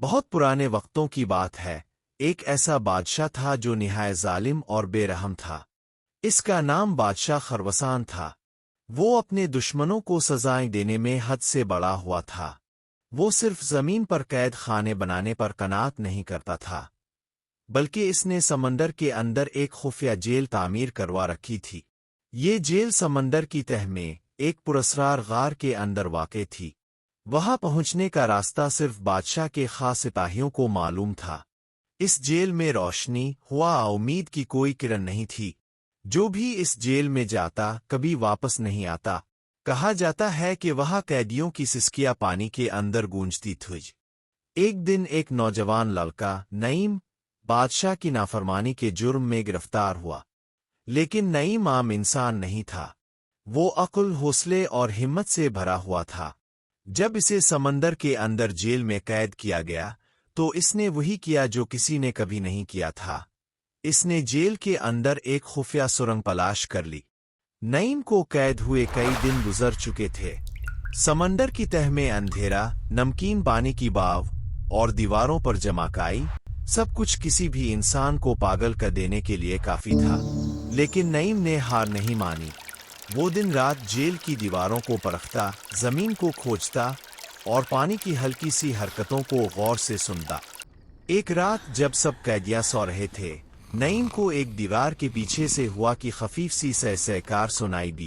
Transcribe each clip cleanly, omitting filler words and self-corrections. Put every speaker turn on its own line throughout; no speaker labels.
بہت پرانے وقتوں کی بات ہے، ایک ایسا بادشاہ تھا جو نہایت ظالم اور بے رحم تھا۔ اس کا نام بادشاہ خراسان تھا۔ وہ اپنے دشمنوں کو سزائیں دینے میں حد سے بڑا ہوا تھا۔ وہ صرف زمین پر قید خانے بنانے پر قناعت نہیں کرتا تھا، بلکہ اس نے سمندر کے اندر ایک خفیہ جیل تعمیر کروا رکھی تھی۔ یہ جیل سمندر کی تہہ میں ایک پراسرار غار کے اندر واقع تھی۔ وہاں پہنچنے کا راستہ صرف بادشاہ کے خاص سپاہیوں کو معلوم تھا۔ اس جیل میں روشنی، ہوا امید کی کوئی کرن نہیں تھی۔ جو بھی اس جیل میں جاتا کبھی واپس نہیں آتا۔ کہا جاتا ہے کہ وہاں قیدیوں کی سسکیاں پانی کے اندر گونجتی تھیں۔ ایک دن ایک نوجوان لڑکا نعیم بادشاہ کی نافرمانی کے جرم میں گرفتار ہوا، لیکن نعیم عام انسان نہیں تھا۔ وہ عقل، حوصلے اور ہمت سے بھرا ہوا تھا۔ جب اسے سمندر کے اندر جیل میں قید کیا گیا تو اس نے وہی کیا جو کسی نے کبھی نہیں کیا تھا۔ اس نے جیل کے اندر ایک خفیہ سرنگ تلاش کر لی۔ نعیم کو قید ہوئے کئی دن گزر چکے تھے۔ سمندر کی تہہ میں اندھیرا، نمکین پانی کی باو اور دیواروں پر جمع کائی، سب کچھ کسی بھی انسان کو پاگل کر دینے کے لیے کافی تھا۔ لیکن نعیم نے ہار نہیں مانی۔ وہ دن رات جیل کی دیواروں کو پرکھتا، زمین کو کھوجتا اور پانی کی ہلکی سی حرکتوں کو غور سے سنتا۔ ایک رات جب سب قیدیاں سو رہے تھے، نعیم کو ایک دیوار کے پیچھے سے ہوا کی خفیف سی سہسہکار سنائی دی۔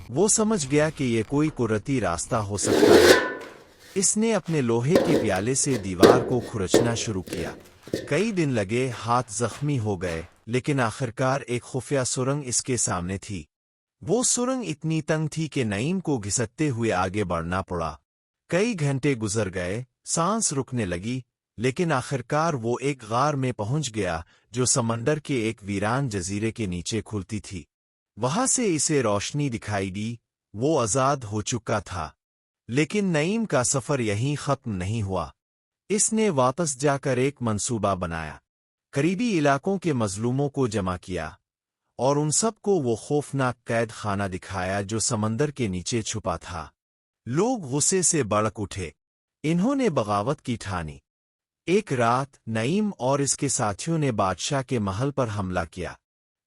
وہ سمجھ گیا کہ یہ کوئی قدرتی راستہ ہو سکتا ہے۔ اس نے اپنے لوہے کے پیالے سے دیوار کو کھرچنا شروع کیا۔ کئی دن لگے، ہاتھ زخمی ہو گئے، لیکن آخرکار ایک خفیہ سرنگ اس کے سامنے تھی۔ وہ سرنگ اتنی تنگ تھی کہ نعیم کو گھسٹتے ہوئے آگے بڑھنا پڑا۔ کئی گھنٹے گزر گئے، سانس رکنے لگی، لیکن آخرکار وہ ایک غار میں پہنچ گیا جو سمندر کے ایک ویران جزیرے کے نیچے کھلتی تھی۔ وہاں سے اسے روشنی دکھائی دی۔ وہ آزاد ہو چکا تھا۔ لیکن نعیم کا سفر یہیں ختم نہیں ہوا۔ اس نے واپس جا کر ایک منصوبہ بنایا، قریبی علاقوں کے مظلوموں کو جمع کیا اور ان سب کو وہ خوفناک قید خانہ دکھایا جو سمندر کے نیچے چھپا تھا۔ لوگ غصے سے بڑک اٹھے۔ انہوں نے بغاوت کی ٹھانی۔ ایک رات نعیم اور اس کے ساتھیوں نے بادشاہ کے محل پر حملہ کیا۔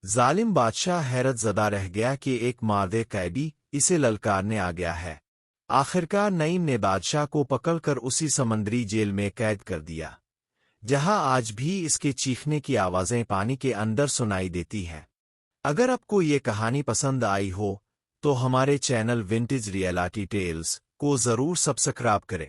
ظالم بادشاہ حیرت زدہ رہ گیا کہ ایک مارد قیدی اسے للکارنے آ گیا ہے۔ آخرکار نعیم نے بادشاہ کو پکڑ کر اسی سمندری جیل میں قید کر دیا، جہاں آج بھی اس کے چیخنے کی آوازیں پانی کے اندر سنائی دیتی ہیں۔ اگر آپ کو یہ کہانی پسند آئی ہو تو ہمارے چینل ونٹیج ریئلٹی ٹیلز کو ضرور سبسکرائب کریں۔